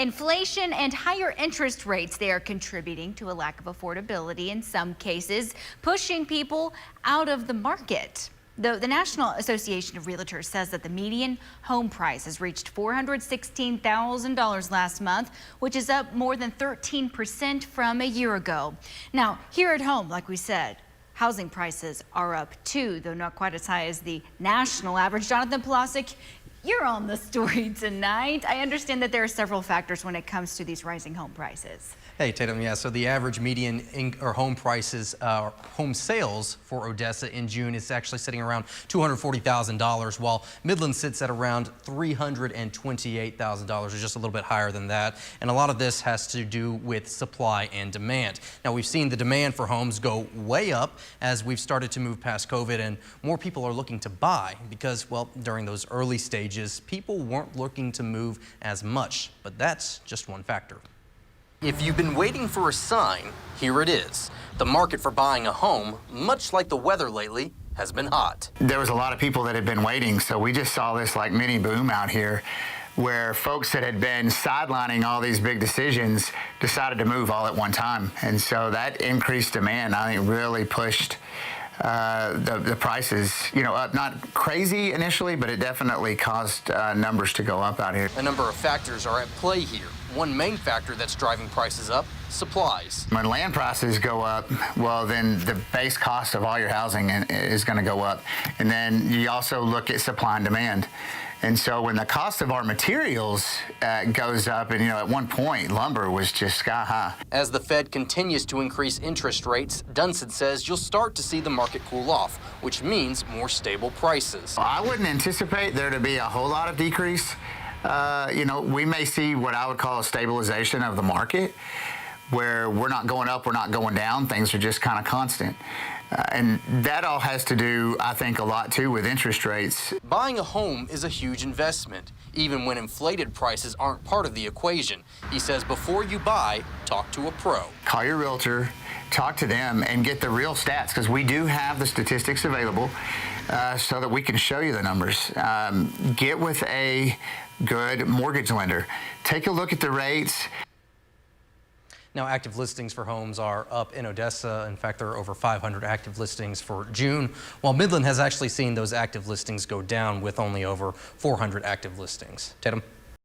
Inflation and higher interest rates, they are contributing to a lack of affordability in some cases, pushing people out of the market. The National Association of Realtors says that the median home price has reached $416,000 last month, which is up more than 13% from a year ago. Now, here at home, like we said, housing prices are up too, though not quite as high as the national average. Jonathan Polasic, you're on the story tonight. I understand that there are several factors when it comes to these rising home prices. Hey, Tatum, yeah, so the average median home prices, home sales for Odessa in June is actually sitting around $240,000, while Midland sits at around $328,000, or just a little bit higher than that. And a lot of this has to do with supply and demand. Now, we've seen the demand for homes go way up as we've started to move past COVID, and more people are looking to buy because, well, during those early stages, people weren't looking to move as much, but that's just one factor. If you've been waiting for a sign, here it is. The market for buying a home, much like the weather lately, has been hot. There was a lot of people that had been waiting, so we just saw this like mini boom out here where folks that had been sidelining all these big decisions decided to move all at one time. And so that increased demand, I think, really pushed the prices, up. Not crazy initially, but it definitely caused numbers to go up out here. A number of factors are at play here. One main factor that's driving prices up, supplies. When land prices go up, well, then the base cost of all your housing is going to go up. And then you also look at supply and demand. And so when the cost of our materials goes up, and at one point lumber was just sky high. As the Fed continues to increase interest rates, Dunson says you'll start to see the market cool off, which means more stable prices. I wouldn't anticipate there to be a whole lot of decrease. We may see what I would call a stabilization of the market, where we're not going up, we're not going down, things are just kind of constant. And that all has to do, I think, a lot too with interest rates. Buying a home is a huge investment, even when inflated prices aren't part of the equation. He says before you buy, talk to a pro. Call your realtor, talk to them, and get the real stats, because we do have the statistics available so that we can show you the numbers. Get with a good mortgage lender. Take a look at the rates. Now, active listings for homes are up in Odessa. In fact, there are over 500 active listings for June, while Midland has actually seen those active listings go down with only over 400 active listings. Tatum?